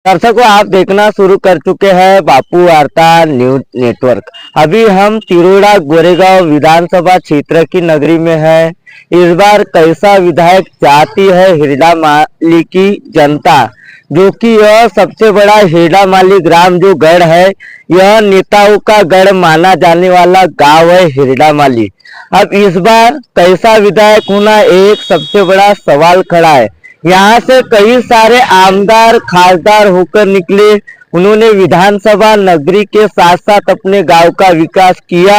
दर्शकों, आप देखना शुरू कर चुके हैं बापू वार्ता न्यूज नेटवर्क। अभी हम तिरोड़ा गोरेगांव विधानसभा क्षेत्र की नगरी में है। इस बार कैसा विधायक चाहती है हिरडा माली की जनता, जो कि यह सबसे बड़ा हिरडा माली ग्राम जो गढ़ है, यह नेताओं का गढ़ माना जाने वाला गांव है हिरडा माली। अब इस बार कैसा विधायक होना एक सबसे बड़ा सवाल खड़ा है। यहाँ से कई सारे आमदार खासदार होकर निकले। उन्होंने विधानसभा नगरी के साथ साथ अपने गांव का विकास किया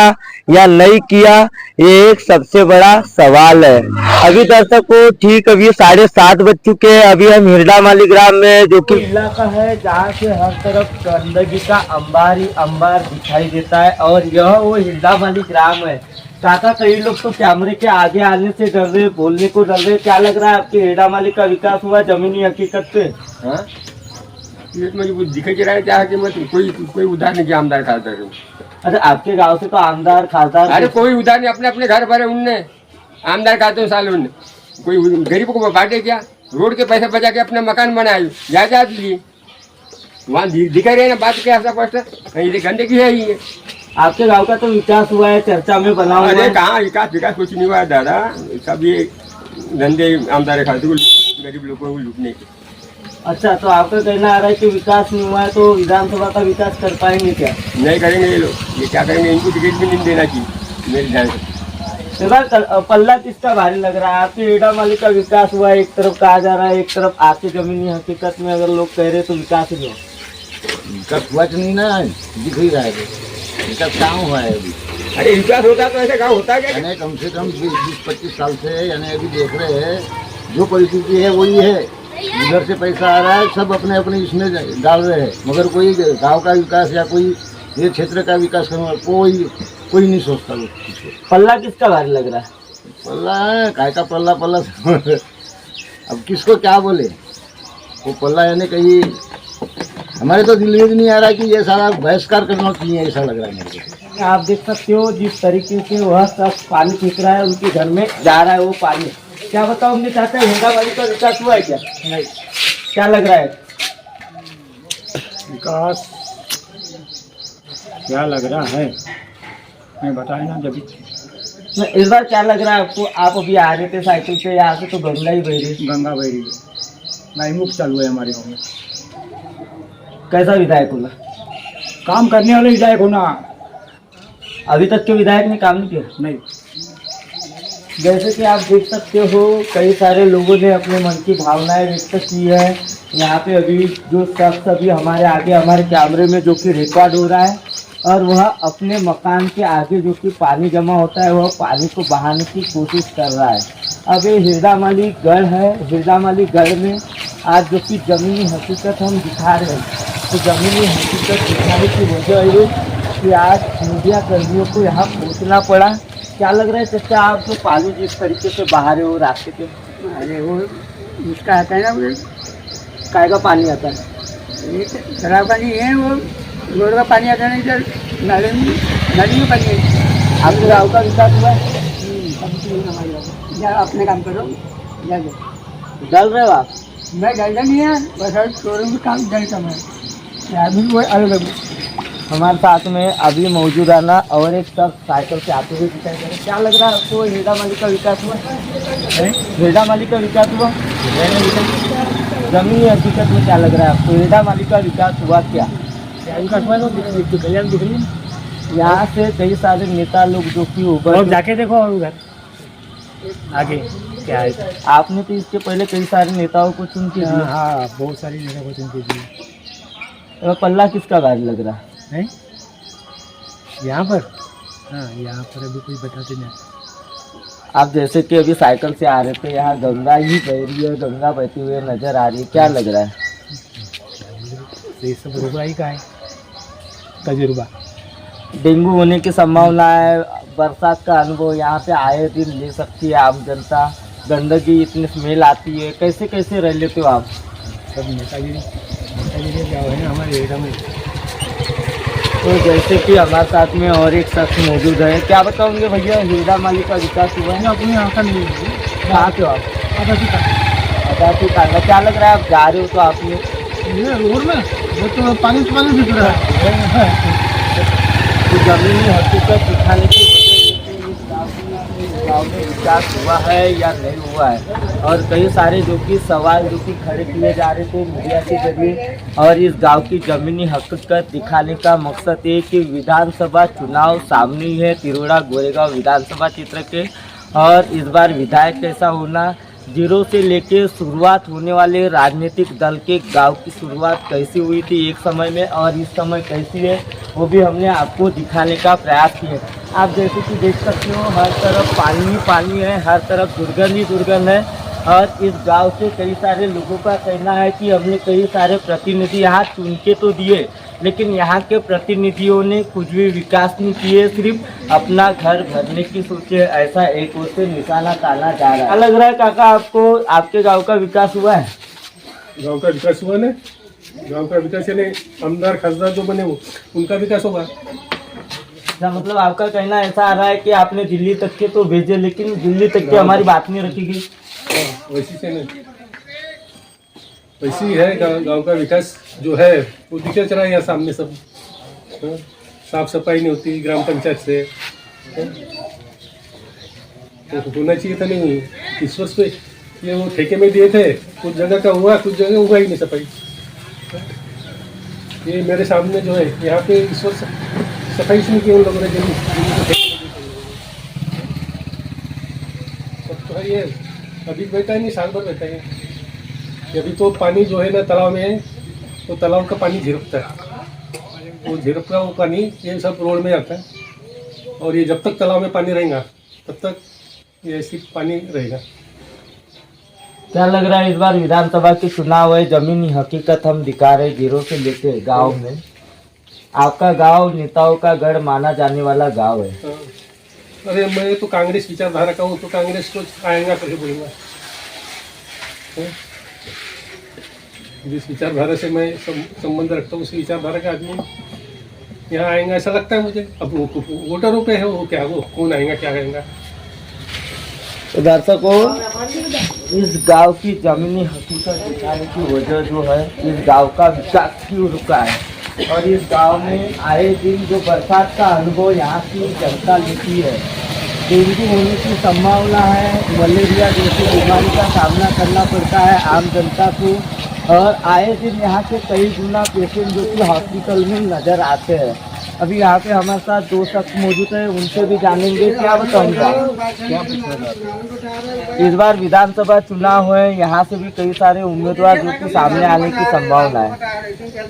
या नहीं किया, ये एक सबसे बड़ा सवाल है। अभी दर्शकों ठीक अभी 7:30 बज चुके हैं। अभी हम हिरडा माली ग्राम में, जो कि इलाका है जहाँ से हर तरफ गंदगी का अंबार ही अंबार दिखाई देता है, और यह वो हिरडा माली ग्राम है। काका, कई लोग तो कैमरे के आगे आने से डर रहे, बोलने को डर रहे। क्या लग रहा है आपके हिरडा माली का विकास हुआ जमीनी हकीकत पे? हाँ, ये तो मुझे दिखाई दे रहा है क्या कि मत कोई उधार नहीं किया आमदार खासदार। अच्छा, आपके गांव से तो आमदार खासदार? अरे कोई उधार नहीं, अपने अपने घर भरे उनने आमदार खाते साल उनने। कोई गरीब को बांटे क्या? रोड के पैसे बचा के अपने मकान बनाए जा लिए वहाँ दिखाई रहे ना बात क्या ऐसा स्पष्ट। ये गंदगी है ही। आपके गांव का तो विकास हुआ है, चर्चा में बना हुआ है। अरे कहाँ विकास कुछ नहीं हुआ है दादा। सब ये धंधे आमदार खाते गरीब लोगों को लूटने के। अच्छा, तो आपका कहना आ रहा है कि विकास नहीं हुआ है, तो विधानसभा का विकास कर पाएंगे क्या? नहीं करेंगे ये लोग। ये क्या करेंगे? इनको टिकट भी नहीं देना चाहिए मेरे ध्यान से। इस बार पल्ला किसका भारी लग रहा है? आपके हिरडा माली का विकास हुआ है एक तरफ कहा जा रहा है, एक तरफ आपकी जमीनी हकीकत में अगर लोग कह रहे तो विकास ही नहीं विकास हुआ नहीं ना, दिख ही रहा है विकास कहाँ हुआ है अभी। अरे विकास होता तो ऐसे कहाँ होता क्या? यानी कम से कम 20-25 साल से यानी अभी देख रहे हैं जो परिस्थिति है वही है। इधर से पैसा आ रहा है, सब अपने अपने इसमें डाल रहे हैं, मगर कोई गांव का विकास या कोई ये क्षेत्र का विकास करने वाला कोई नहीं सोचता लोग। पल्ला किसका भारी लग रहा है? पल्ला काय का पल्ला अब किसको क्या बोले वो पल्ला। यानी कहीं हमारे तो दिल में भी नहीं आ रहा कि ये सारा बहिष्कार करना चाहिए, ऐसा लग रहा है मेरे को। आप देख सकते हो जिस तरीके से वह सब पानी फेंक रहा है, उनके घर में जा रहा है वो पानी। क्या बताओगे चाहते हैं हिरडा माली का विकास हुआ है क्या? नहीं। क्या लग रहा है? विकास क्या लग रहा है मैं बताए ना जब। इस बार क्या लग रहा है आपको? आप अभी आ रहे थे साइकिल पे, यहाँ से तो गंगा ही बह रही। गंगा बह रही है, नाईमुख चालू है हमारे गाँव में। कैसा विधायक होगा? काम करने वाले विधायक होना। अभी तक के विधायक ने काम नहीं किया? नहीं। जैसे कि आप देख सकते हो कई सारे लोगों ने अपने मन की भावनाएं व्यक्त की है। यहाँ पे अभी जो शख्स अभी हमारे आगे हमारे कैमरे में जो कि रिकॉर्ड हो रहा है, और वह अपने मकान के आगे जो कि पानी जमा होता है वह पानी को बहाने की कोशिश कर रहा है। अब ये हिरडा माली गढ़ है। हिरडा माली गढ़ में आज जो कि ज़मीनी हकीकत हम दिखा रहे हैं, तो ज़मीनी हकीकत दिखाने की वजह ये कि आज मीडिया कर्मियों को यहाँ पहुँचना पड़ा। क्या लग रहा है चाचा, आप जो पानी जिस तरीके से बाहर है वो रास्ते पे? अरे वो उसका आता है ना, वो काय का पानी आता है? खराब पानी है, वो रोड का पानी आता है। इधर नाली में पानी है। आपके गाँव का विकास हुआ है? जा अपने काम करो जा। जल रहे हो आप? मैं जल्दा नहीं है, बस शोरूम में काम जल्दा है आदमी वो अलग। हमारे साथ में अभी मौजूद है ना, और एक शख्स साइकिल से आते हुए दिखाई दे रहे हैं। क्या लग रहा है आपको हिरडा माली का विकास हुआ? हिरडा माली का विकास हुआ? जमीनी हकीकत में क्या लग रहा है आपको? हिरडा माली का विकास हुआ क्या? यहाँ से कई सारे नेता लोग जो कि ऊपर जाके देखो और उधर आगे क्या है। आपने तो इसके पहले कई सारे नेताओं को चुन के दिया। हाँ, बहुत सारी जगह को चुन के दिए। पल्ला किसका भारी लग रहा है? यहाँ पर? हाँ, यहाँ पर अभी कोई बताते नहीं। आप जैसे कि अभी साइकिल से आ रहे थे, यहाँ गंगा ही बह रही है, गंगा बहती हुई नजर आ रही है। क्या लग रहा है? ये सब रुपया ही का है, तजुर्बा। डेंगू होने की संभावना है। बरसात का अनुभव यहाँ पे आए दिन ले सकती है आम जनता। गंदगी इतनी स्मेल आती है, कैसे कैसे रह लेते हो आप? सब नेतागिरी क्या है ना हमारे एरिया में। तो जैसे कि हमारे साथ में और एक शख्स मौजूद है। क्या बताओगे भैया, हिरडा माली का विकास हुआ है? अपने यहाँ का नहीं है। कहाँ पे हो आप? आधा क्या लग रहा है, आप जा रहे हो तो आपने ये रोड में वो तो पानी दिख रहा है। तो जमीनी हकीकत दिखाने की वजह से इस गाँव में विकास हुआ है या नहीं हुआ है, और कई सारे जो कि सवाल जो कि खड़े किए जा रहे थे मीडिया के जरिए, और इस गांव की जमीनी हकीकत दिखाने का मकसद है कि विधानसभा चुनाव सामने ही है तिरोड़ा गोरेगांव विधानसभा क्षेत्र के, और इस बार विधायक कैसा होना, जीरो से लेके शुरुआत होने वाले राजनीतिक दल के गांव की शुरुआत कैसी हुई थी एक समय में और इस समय कैसी है, वो भी हमने आपको दिखाने का प्रयास किया। आप जैसे कि देख सकते हो हर तरफ पानी ही पानी है, हर तरफ दुर्गंध ही दुर्गंध है, और इस गांव से कई सारे लोगों का कहना है कि हमने कई सारे प्रतिनिधि यहाँ चुन के तो दिए, लेकिन यहाँ के प्रतिनिधियों ने कुछ भी विकास नहीं किए, सिर्फ अपना घर भरने की सोचे, ऐसा एक ओर से निशाना ताना जा रहा है। क्या लग रहा है काका आपको, आपके गांव का विकास हुआ है? गांव का विकास हुआ ना, गांव का विकास यानी आमदार खासदार जो बने उनका विकास होगा। अच्छा, मतलब आपका कहना ऐसा आ रहा है कि आपने दिल्ली तक के तो भेजे, लेकिन दिल्ली तक की हमारी बात नहीं रखी गई। वैसी से नहीं, वैसी है गांव का विकास जो है वो दिखे चला यहाँ सामने सब। हाँ, साफ सफाई नहीं होती ग्राम पंचायत से, तो होना चाहिए था, नहीं हुई। इस वर्ष पे ये वो ठेके में दिए थे, कुछ जगह का हुआ, कुछ जगह हुआ ही नहीं सफाई। ये मेरे सामने जो है यहाँ पे इस वर्ष सफाई नहीं की उन लोगों ने, सब तो है ये अभी बैठा है नहीं, साल भर बैठा है। अभी तो पानी जो है ना तालाब में है, तो तालाब का पानी झिरकता है, वो झिरकता वो पानी ये सब रोड में आता है, और ये जब तक तालाब में पानी रहेगा तब तक ये ऐसी पानी रहेगा। क्या लग रहा है इस बार विधानसभा के चुनाव है, जमीनी हकीकत हम दिखा रहे जीरो से लेके गांव में, आपका गांव नेताओं का गढ़ माना जाने वाला गांव है। हाँ। अरे मैं तो कांग्रेस विचारधारा का हूँ, तो कांग्रेस को आएगा करके बोलूँगा। हाँ? जिस विचारधारा से मैं संबंध रखता हूँ उसी विचारधारा का आदमी यहाँ आएगा ऐसा लगता है मुझे। अब वोटरों पे है वो, क्या वो कौन आएगा क्या आएगा। तो दर्शकों, इस गांव की जमीनी हकीकत दिखाने की वजह जो है इस गांव का विकास क्यों रुका है, और इस गांव में आए दिन जो बरसात का अनुभव यहाँ की जनता लेती है, डेंगू होने की संभावना है, मलेरिया जैसी बीमारी का सामना करना पड़ता है आम जनता को, और आए दिन यहाँ के कई गुना पेशेंट जो कि हॉस्पिटल में नज़र आते हैं। अभी यहाँ पे हमारे साथ दो शख्स मौजूद है, उनसे भी जानेंगे। क्या बताऊँगा, इस बार विधानसभा चुनाव है, यहाँ से भी कई सारे उम्मीदवार जो कि सामने आने की संभावना है।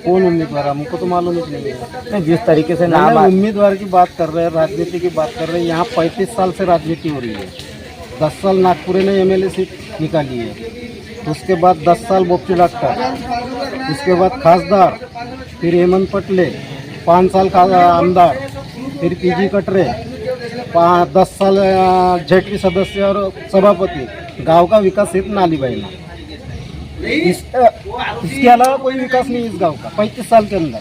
कौन उम्मीदवार, हमको तो मालूम ही नहीं है। जिस तरीके से नाम उम्मीदवार की बात कर रहे हैं, राजनीति की बात कर रहे हैं, यहाँ 35 साल से राजनीति हो रही है। 10 साल नागपुर ने MLA सीट निकाली है, उसके बाद 10 साल बोपची डॉक्टर, उसके बाद खासदार, फिर हेमंत पटले 5 साल का आमदार, फिर PG कटरे 10 साल ZP सदस्य और सभापति। गांव का विकास सिर्फ नाली बहना, इसके अलावा कोई विकास नहीं इस गांव का 35 साल के अंदर।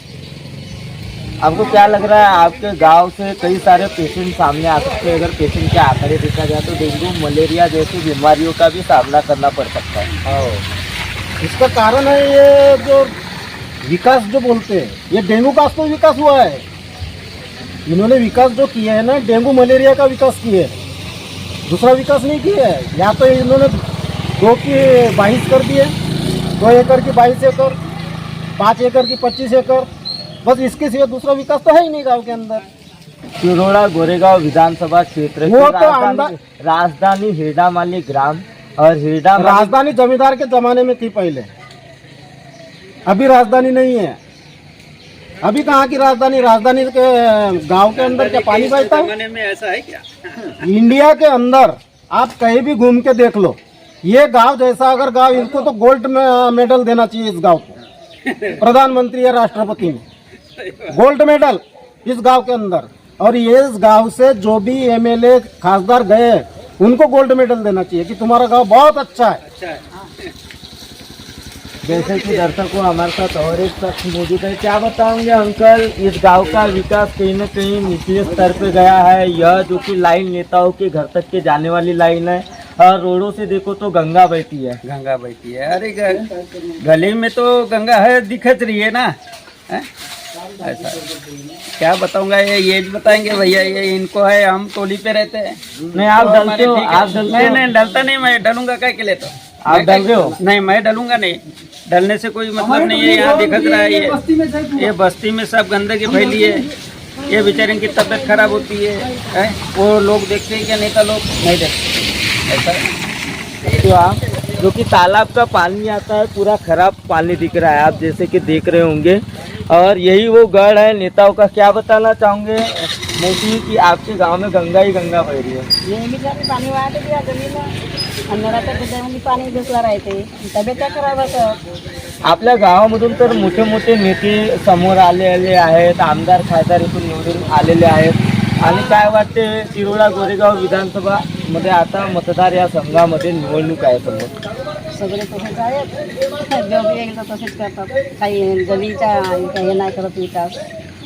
आपको क्या लग रहा है, आपके गांव से कई सारे पेशेंट सामने आ सकते हैं? अगर पेशेंट के आंकड़े देखा जाए तो डेंगू मलेरिया जैसी बीमारियों का भी सामना करना पड़ सकता है। इसका कारण है ये जो विकास जो बोलते हैं, ये डेंगू का तो विकास हुआ है। इन्होंने विकास जो किया है ना, डेंगू मलेरिया का विकास किया है, दूसरा विकास नहीं किया है। या तो इन्होंने 2 की 22 कर दिए, 2 एकड़ की 22 एकड़, 5 एकड़ की 25 एकड़, बस इसके सिवा दूसरा विकास तो है ही नहीं गाँव के अंदर। तिरोड़ा गोरेगांव विधानसभा क्षेत्र वो की तो राजधानी हिरडामाली ग्राम, और हिरडामाली राजधानी जमींदार के जमाने में थी पहले, अभी राजधानी नहीं है। अभी कहाँ की राजधानी, राजधानी के गांव के अंदर क्या पानी बहता है? में ऐसा है क्या? इंडिया के अंदर आप कहीं भी घूम के देख लो, ये गांव जैसा अगर गांव, इनको तो गोल्ड मेडल देना चाहिए इस गांव को, प्रधानमंत्री या राष्ट्रपति ने गोल्ड मेडल इस गांव के अंदर। और ये इस गांव से जो भी MLA खासदार गए उनको गोल्ड मेडल देना चाहिए कि तुम्हारा गांव बहुत अच्छा है। जैसे कि दर्शकों हमारे साथ और एक शख्स मौजूद है। क्या बताओगे अंकल, इस गांव का विकास कहीं न कहीं निचले स्तर पे गया है, यह जो कि लाइन नेताओं के घर तक के जाने वाली लाइन है, और रोडों से देखो तो गंगा बहती है। गंगा बहती है। अरे गली में तो गंगा है, दिखत रही है ना। हैं? ऐसा क्या बताऊंगा, ये बताएंगे भैया, ये इनको है, हम टोली पे रहते हैं। नहीं आप तो डलते हमारे हो, ठीक है। आप डलते हो? नहीं डलता नहीं, मैं डलूंगा क्या के लिए, तो आप डल रहे हो? नहीं, मैं डलूंगा नहीं, डलने से कोई मतलब नहीं है। यहाँ दिखत रहा है ये बस्ती में सब गंदगी फैली है, ये बेचारे की तबीयत खराब होती है, हैं? वो लोग देखते हैं क्या, नेता लोग नहीं देखते। ऐसा तो आप जो कि तालाब का पानी आता है पूरा खराब पानी दिख रहा है, आप जैसे कि देख रहे होंगे। और यही वो गढ़ है नेताओं का। क्या बताना चाहोगे मोदी कि आपके गांव में गंगा ही गंगा बह रही है? नेहमीच पाणी वाहते या जमिनीला आणि नळाच्या पाणी घुसला राहते, तब्येत खराब होतं। आपल्या गावामधून तर मोठे मोठे नेते समोर आलेले आहेत, आमदार खासदार इथून निवडून आलेले आहेत। आणि काय वाटते तिरोडा गोरेगाव विधानसभा मध्ये आता मतदार या संघामध्ये निवडणूक आहे समोर? सगळे तसेच आहेत, दोघे एकदा तसेच करतात, काही गलीच्या हे नाही करत विकास।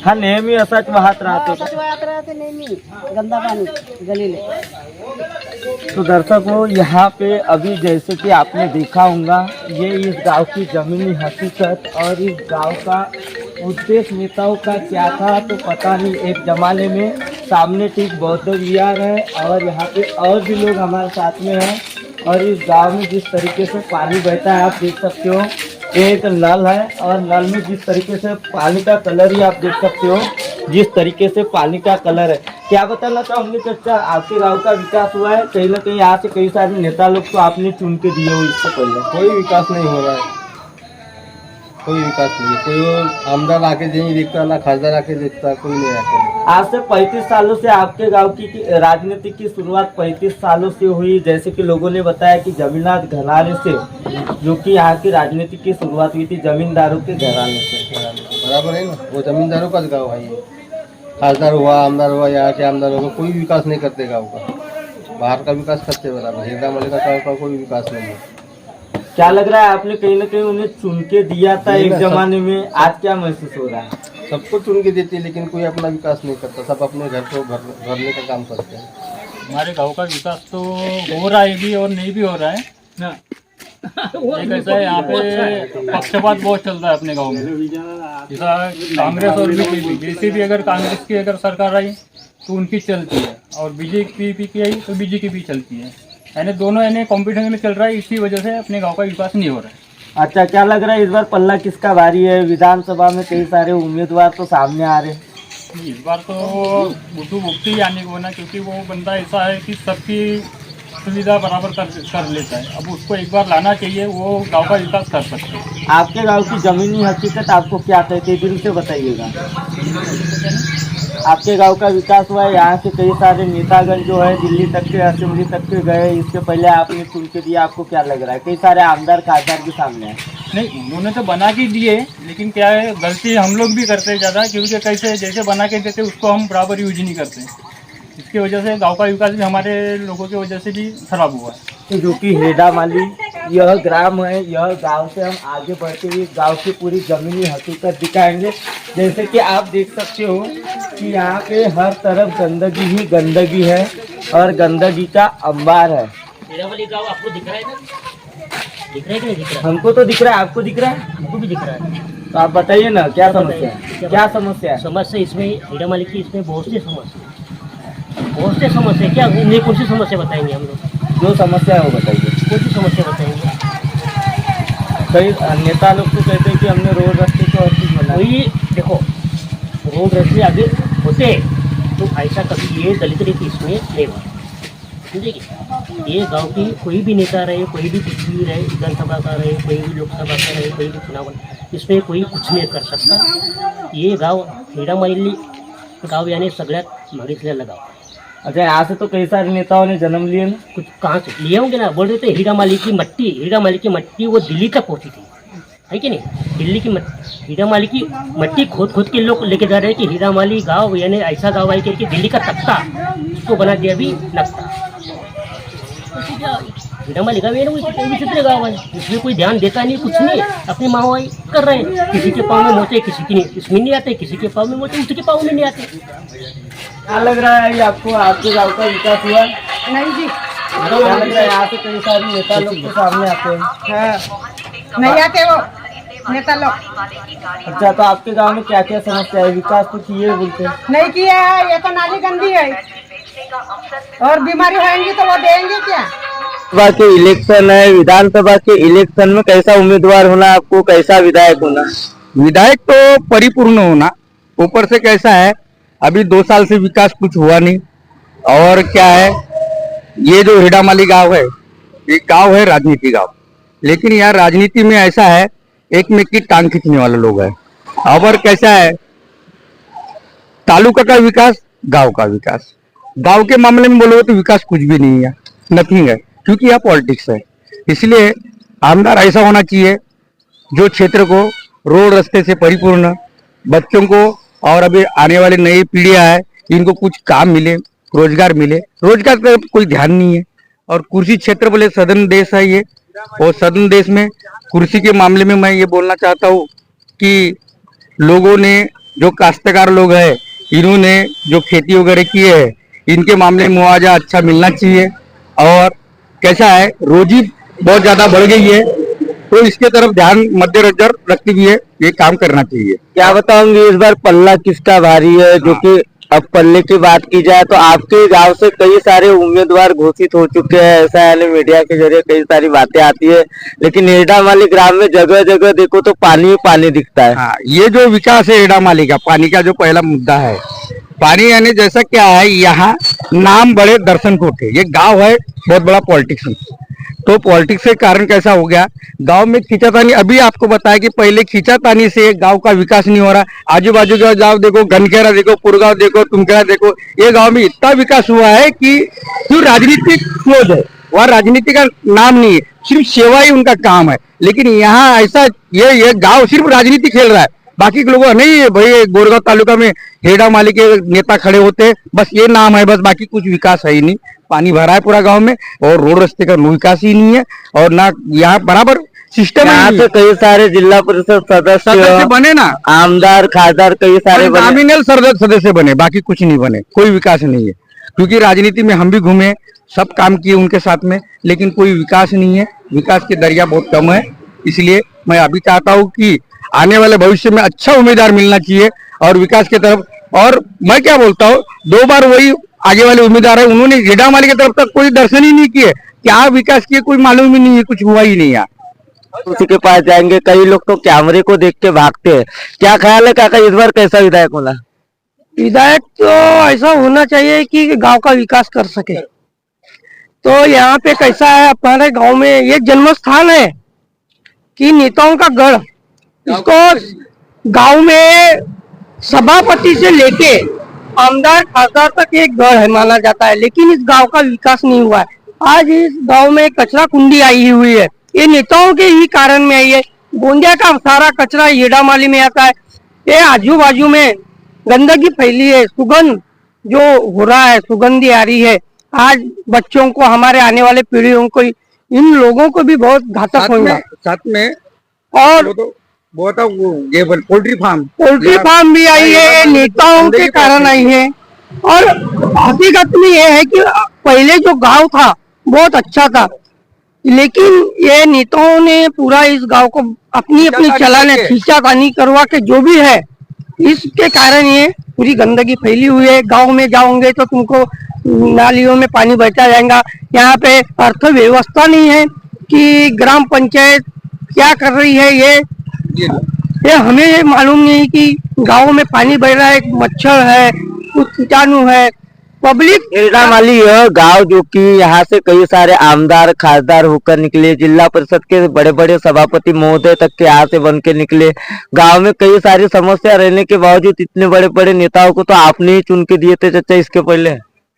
हा नेहमी असाच वाहत राहतो। असंच वाहत राहते नेहमी, गंदा पाणी गलीले। तो दर्शकों यहाँ पे अभी जैसे कि आपने देखा होगा, ये इस गांव की जमीनी हकीकत और इस गांव का उद्देश्य नेताओं का क्या था तो पता नहीं। एक जमाने में सामने ठीक बौद्ध विहार है और यहाँ पे और भी लोग हमारे साथ में हैं। और इस गांव में जिस तरीके से पानी बहता है आप देख सकते हो, एक नल है और नल में जिस तरीके से पानी का कलर ही आप देख सकते हो, जिस तरीके से पानी का कलर है। क्या बताना चाहोगे चाचा, आपके गांव का विकास हुआ है? कहीं ना कहीं यहाँ से कई सारे नेता लोग तो आपने चुन के दिए हो, इससे पहले कोई विकास नहीं हो रहा है, कोई विकास नहीं है। कोई आमदार आके नहीं देखता, ना खासदार आके देखता, कोई नहीं आके। आज से 35 सालों से आपके गांव की राजनीति की शुरुआत 35 सालों से हुई। जैसे कि लोगों ने बताया कि जमींदार घराने से, जो कि यहाँ की राजनीति की शुरुआत हुई थी जमींदारों के घराने से। बराबर है ना, वो जमींदारों का गाँव है ये। खासदार हुआ, आमदार हुआ, यहाँ के आमदार हुआ, कोई विकास नहीं करते गाँव का। बाहर का विकास करते बराबर, हीरा मलिका गाँव का कोई विकास नहीं है। क्या लग रहा है आपने कहीं ना कहीं उन्हें चुन के दिया था एक जमाने में, आज क्या महसूस हो रहा है? सबको चुन के देते हैं लेकिन कोई अपना विकास नहीं करता, सब अपने घर को भरने का काम करते हैं। हमारे गांव का विकास तो हो रहा है भी और नहीं भी हो रहा है ना। ये कैसा है, यहाँ पे पक्षपात बहुत चल रहा है अपने गांव में। जैसा कांग्रेस और बीजेपी, जैसे भी अगर कांग्रेस की अगर सरकार आई तो उनकी चलती है, और बीजेपी की आई तो बीजेपी भी चलती है। यानी दोनों यानी कॉम्पिटिशन में चल रहा है, इसी वजह से अपने गाँव का विकास नहीं हो रहा है। अच्छा, क्या लग रहा है इस बार पल्ला किसका भारी है? विधानसभा में कई सारे उम्मीदवार तो सामने आ रहे हैं। इस बार तो बुद्धू भुगती ही आने को ना, क्योंकि वो बंदा ऐसा है कि सबकी सुविधा बराबर कर लेता है। अब उसको एक बार लाना चाहिए, वो गांव का विकास कर सकते हैं। आपके गांव की जमीनी हकीकत आपको क्या कहते हैं, दिल से बताइएगा। आपके गांव का विकास हुआ है, यहाँ के कई सारे नेतागण जो है दिल्ली तक के, असेंबली तक के गए, इसके पहले आपने चुन के दिया, आपको क्या लग रहा है? कई सारे आमदार खासदार के सामने है। नहीं, उन्होंने तो बना के दिए, लेकिन क्या है, गलती हम लोग भी करते हैं ज़्यादा, क्योंकि कैसे जैसे बना के देते उसको हम बराबर यूज नहीं करते। इसकी वजह से गांव का विकास भी हमारे लोगों की वजह से भी खराब हुआ है। जो कि हेडा माली यह ग्राम है, यह गांव से हम आगे बढ़ते हुए गांव की पूरी जमीनी हकीकत दिखाएंगे। जैसे कि आप देख सकते हो कि यहाँ पे हर तरफ गंदगी ही गंदगी है और गंदगी का अंबार है। गाँव आपको दिख रहा है ना? दिख रहा है कि नहीं दिख रहा? हमको तो दिख रहा है, आपको दिख रहा है? हमको भी दिख रहा है। तो आप बताइए ना, क्या समस्या है? क्या समस्या है? समस्या इसमें हीरा मालिक की, इसमें बहुत सी समस्या, बहुत सी समस्या। क्या नहीं, कौन सी समस्या बताएंगे हम लोग? जो समस्या है वो बताइए। कौन सी समस्या बताएंगे? कई नेता लोग तो कहते हैं कि हमने रोड रास्ते को हर चीज बनाई। वही देखो, रोड रास्ते आगे होते तो ऐसा कभी ये दलित रेत इसमें नहीं हुआ, समझेगी? ये गांव की कोई भी नेता रहे, कोई भी कुछ भी रहे, विधानसभा का रहे, कोई भी लोकसभा का रहे, कोई भी चुनाव, इसमें कोई कुछ नहीं कर सकता। ये गांव हीरामाली गांव यानी सगळ्यात मागितलेला गांव। अच्छा, यहाँ से तो कई सारे नेताओं ने जन्म लिए ना। कुछ कहाँ से लिए होंगे ना, बोल रहे थे हीरामाली की मट्टी वो दिल्ली तक पहुँची थी, है कि नहीं? दिल्ली की हीरामाली की मट्टी खोद के लोग लेके जा रहे हैं कि हीरामाली गांव यानी ऐसा गांव है कि दिल्ली का तख्ता उसको बना दिया अभी लगता। हीरामाली गाँव है ना, वो विचित्र गाँव है, इसमें कोई ध्यान देता नहीं, कुछ नहीं, अपनी माहौल कर रहे हैं। किसी के पाँव में मोचे, किसी की इसमें नहीं आते, किसी के पाँव में मोचे, उसके पाँव में नहीं आते। क्या लग रहा है ये आपको, आपके गांव का विकास हुआ? नहीं जी, क्या लग रहा है यहाँ से कई सारे नेता लोग तो सामने आते हैं? नहीं आते वो नेता लोग। अच्छा, तो आपके गांव में क्या क्या समस्या है? विकास तो किए बोलते हैं। नहीं किया है, ये तो नाली गंदी है और बीमारी होएंगी तो वो देंगे क्या? विधानसभा के इलेक्शन है, विधानसभा के इलेक्शन में कैसा उम्मीदवार होना आपको, कैसा विधायक होना? विधायक तो परिपूर्ण होना, ऊपर से कैसा है अभी 2 साल से विकास कुछ हुआ नहीं। और क्या है, ये जो हेडामाली गांव है, ये गांव है राजनीति गांव, लेकिन यहाँ राजनीति में ऐसा है एक में की टांग खींचने वाले लोग हैं। और कैसा है, तालुका का विकास, गांव का विकास, गांव के मामले में बोलोगे तो विकास कुछ भी नहीं है, नथिंग है, क्योंकि यहाँ पॉलिटिक्स है। इसलिए आमदार ऐसा होना चाहिए जो क्षेत्र को रोड रास्ते से परिपूर्ण, बच्चों को और अभी आने वाली नई पीढ़ियां है इनको कुछ काम मिले, रोजगार मिले। रोजगार का कोई ध्यान नहीं है। और कुर्सी क्षेत्र बोले सदन देश है ये, और सदन देश में कुर्सी के मामले में मैं ये बोलना चाहता हूँ कि लोगों ने, जो काश्तकार लोग हैं, इन्होंने जो खेती वगैरह की है, इनके मामले में मुआवजा अच्छा मिलना चाहिए। और कैसा है, रोजी बहुत ज्यादा बढ़ गई है, तो इसके तरफ ध्यान मध्य नजर रखते हुए ये काम करना चाहिए। क्या बताऊंगी इस बार पल्ला किसका भारी है? जो कि अब पल्ले की बात की जाए तो आपके गांव से कई सारे उम्मीदवार घोषित हो चुके हैं, ऐसा है मीडिया के जरिए कई सारी बातें आती है, लेकिन हेडामाली ग्राम में जगह जगह देखो तो पानी ही पानी दिखता है। हाँ, ये जो विकास है हेडामाली का, पानी का जो पहला मुद्दा है, पानी यानी जैसा क्या है, यहाँ नाम बड़े दर्शन कोटे, ये गांव है बहुत बड़ा पॉलिटिक्स में, तो पॉलिटिक्स के कारण कैसा हो गया, गांव में खींचातानी, अभी आपको बताया कि पहले खींचातानी से गांव का विकास नहीं हो रहा। आजू बाजू का गांव देखो, घनखेरा देखो, पुरगांव देखो, तुमखेड़ा देखो, ये गांव में इतना विकास हुआ है कि जो राजनीतिक क्लोज है, वह राजनीति का नाम नहीं है, सिर्फ सेवा ही उनका काम है। लेकिन यहाँ ऐसा ये गाँव सिर्फ राजनीति खेल रहा है, बाकी के लोगों नहीं है भाई। गोरेगांव तालुका में हेडामाली के नेता खड़े होते हैं, बस ये नाम है, बस बाकी कुछ विकास है ही नहीं। पानी भरा है पूरा गांव में और रोड रास्ते का विकास ही नहीं है, और ना यहाँ बराबर सिस्टम है। यहाँ से कई सारे जिला परिषद सदस्य बने ना, आमदार खासदार कई सारे नॉमिनल सदस्य बने, बाकी कुछ नहीं बने, कोई विकास नहीं है। क्योंकि राजनीति में हम भी घूमे, सब काम किए उनके साथ में, लेकिन कोई विकास नहीं है, विकास के दरिया बहुत कम है। इसलिए मैं अभी चाहता हूँ कि आने वाले भविष्य में अच्छा उम्मीदवार मिलना चाहिए और विकास की तरफ। और मैं क्या बोलता हूँ, 2 बार वही आगे वाले उम्मीदवार है, उन्होंने हेडामाली की तरफ तक कोई दर्शन ही नहीं किए, क्या विकास किए कोई मालूम ही नहीं है, कुछ हुआ ही नहीं यार। उसी के पास जाएंगे, कई लोग तो कैमरे को देख के भागते हैं। क्या ख्याल है काका, इस बार कैसा विधायक होना? विधायक तो ऐसा होना चाहिए कि गांव का विकास कर सके। तो यहाँ पे कैसा है, हमारे गांव में ये जन्म स्थान है कि नेताओं का गढ़, इसको गांव में सभापति से लेके आमदार खासदार तक एक गढ़ है माना जाता है, लेकिन इस गांव का विकास नहीं हुआ है। आज इस गांव में कचरा कुंडी आई हुई है, ये नेताओं के ही कारण में आई है। गोंदिया का सारा कचरा हेडामाली में आता है, ये आजू बाजू में गंदगी फैली है, सुगंध जो हो रहा है, सुगंधी आ रही है। आज बच्चों को, हमारे आने वाले पीढ़ियों को, इन लोगों को भी बहुत घातक होगा। साथ में और ये पोल्ट्री फार्म भी आई है, नेताओं के कारण आई है। और हकीकत में ये है कि पहले जो गांव था बहुत अच्छा था, लेकिन ये नेताओं ने पूरा इस गांव को अपनी चलाने, खींचातानी करवा के जो भी है, इसके कारण ये पूरी गंदगी फैली हुई है। गांव में जाओगे तो तुमको नालियों में पानी बहता जाएगा। यहाँ पे अर्थव्यवस्था नहीं है कि ग्राम पंचायत क्या कर रही है, ये हमें मालूम नहीं कि गांव में पानी बह रहा है, मच्छर है, कुछ कीटाणु है। पब्लिक हेडामाली यह गांव जो कि यहाँ से कई सारे आमदार खासदार होकर निकले, जिला परिषद के बड़े बड़े सभापति महोदय तक के यहाँ से बन के निकले। गांव में कई सारी समस्या रहने के बावजूद इतने बड़े बड़े नेताओं को तो आपने ही चुन के दिए थे चाचा, इसके पहले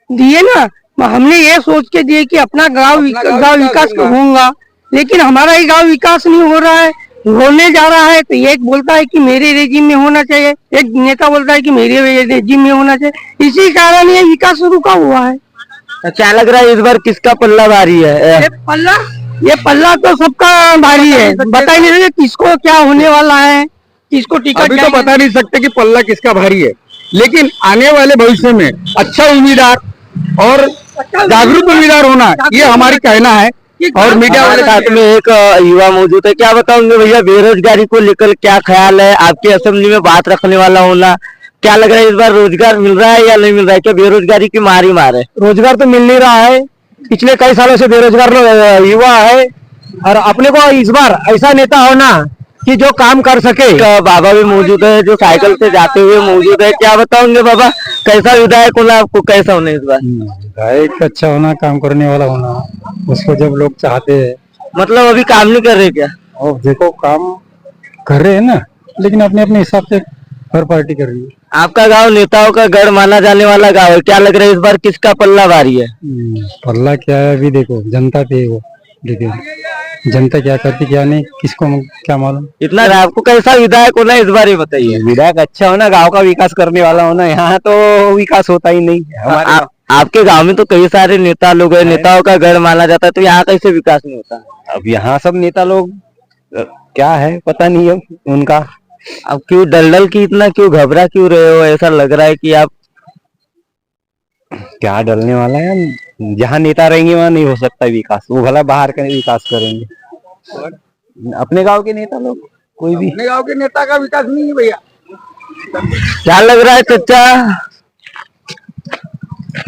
दिए ना, हमने ये सोच के दिए कि अपना गांव विकास होगा, लेकिन हमारा ही गांव विकास नहीं हो रहा है, होने जा रहा है। तो एक बोलता है कि मेरे रेजिम में होना चाहिए, एक नेता बोलता है कि मेरे रेजिम में होना चाहिए, इसी कारण ये विकास रुका हुआ है। क्या लग रहा है इस बार किसका पल्ला भारी है? ये पल्ला तो सबका भारी है, बता ही नहीं रहे किसको क्या होने वाला है, किसको टिकट। अभी तो बता नहीं सकते कि पल्ला किसका भारी है, लेकिन आने वाले भविष्य में अच्छा उम्मीदवार और जागरूक उम्मीदवार होना, ये हमारी कहना है। और मीडिया वाले हमारे साथ में एक युवा मौजूद है, क्या बताओगे भैया बेरोजगारी को लेकर क्या ख्याल है? आपकी असेंबली में बात रखने वाला होना, क्या लग रहा है इस बार रोजगार मिल रहा है या नहीं मिल रहा है? क्या बेरोजगारी की मार ही मार है? रोजगार तो मिल नहीं रहा है, पिछले कई सालों से बेरोजगार युवा है। और अपने को इस बार ऐसा नेता होना कि जो काम कर सके। एक बाबा भी मौजूद है जो साइकिल से जाते हुए मौजूद है, क्या बताओगे बाबा कैसा विधायक होना आपको, कैसा होना इस बार? विधायक अच्छा होना, काम करने वाला होना, उसको जब लोग चाहते हैं। मतलब अभी काम नहीं कर रहे क्या? और देखो काम कर रहे हैं ना, लेकिन अपने अपने हिसाब से हर पार्टी कर रही है। आपका गांव नेताओं का गढ़ माना जाने वाला गांव है, क्या लग रहा है इस बार किसका पल्ला भारी है? पल्ला क्या है अभी देखो, जनता पे है वो, देखिए जनता क्या करती क्या नहीं, किसको क्या मालूम। इतना आपको कैसा विधायक होना इस बार ये बताइए? विधायक अच्छा होना, गांव का विकास करने वाला होना। यहाँ तो विकास होता ही नहीं हमारे आपके गांव में तो कई सारे नेता लोग हैं, नेताओं का गढ़ माना जाता है, तो यहाँ कैसे विकास नहीं होता? अब यहाँ सब नेता लोग क्या है पता नहीं है उनका। अब क्यों दलदल की इतना क्यों घबरा क्यों रहे हो? ऐसा लग रहा है कि आप क्या डलने वाला है, जहाँ नेता रहेंगे वहाँ नहीं हो सकता विकास, वो भला बाहर का विकास करेंगे। अपने गांव के नेता लोग कोई भी, अपने गांव के नेता का विकास नहीं है भैया। क्या लग रहा है चचा?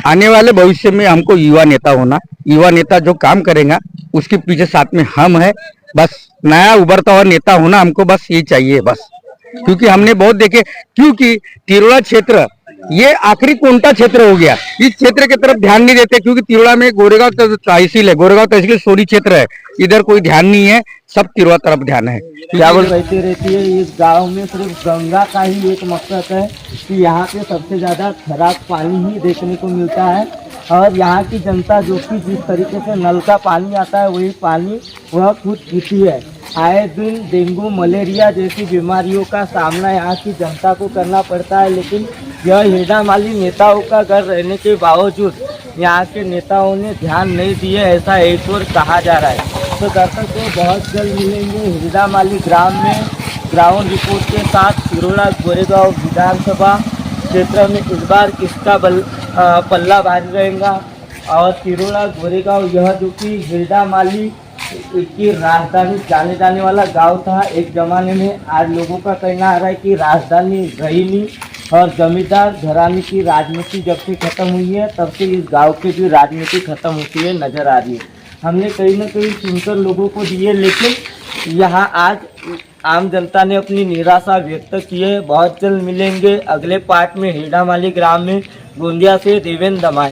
आने वाले भविष्य में हमको युवा नेता होना, युवा नेता जो काम करेगा उसके पीछे साथ में हम है। बस नया उभरता हुआ नेता होना हमको, बस ये चाहिए बस। क्योंकि हमने बहुत देखे, क्योंकि तिरोड़ा क्षेत्र ये आखिरी कोंटा क्षेत्र हो गया, इस क्षेत्र की तरफ ध्यान नहीं देते। क्योंकि तिरोड़ा में गोरेगांव तहसील है, गोरेगांव तहसील सोरी क्षेत्र है, इधर कोई ध्यान नहीं है, सब तिरोड़ा तरफ ध्यान है। क्या बोल बहती रहती है इस गांव में, सिर्फ गंगा का ही एक मकसद है कि यहाँ पे सबसे ज्यादा खराब पानी ही देखने को मिलता है। और यहाँ की जनता जो कि जिस तरीके से नल का पानी आता है वही पानी वह खुद पीती है। आए दिन डेंगू मलेरिया जैसी बीमारियों का सामना यहाँ की जनता को करना पड़ता है, लेकिन यह हिरडामाली नेताओं का घर रहने के बावजूद यहाँ के नेताओं ने ध्यान नहीं दिए, ऐसा एक और कहा जा रहा है। तो दर्शकों बहुत जल्द मिलेंगे हिरडामाली ग्राम में ग्राउंड रिपोर्ट के साथ। तिरोड़ा गोरेगांव विधानसभा क्षेत्र में इस बार किसका पल्ला भारी रहेगा। और तिरोड़ा गोरेगांव यह जो कि हिरडामाली की राजधानी जाने जाने वाला गांव था एक जमाने में, आज लोगों का कहना आ रहा है कि राजधानी रही नहीं। और जमींदार घराने की राजनीति जब से खत्म हुई है तब से इस गांव की भी राजनीति खत्म होती है नजर आ रही है। हमने कहीं ना कहीं सुनकर लोगों को दिए, लेकिन यहाँ आज आम जनता ने अपनी निराशा व्यक्त की है। बहुत जल्द मिलेंगे अगले पार्ट में हिरडामाली ग्राम में। गोंदिया से देवेंद्र दमाई।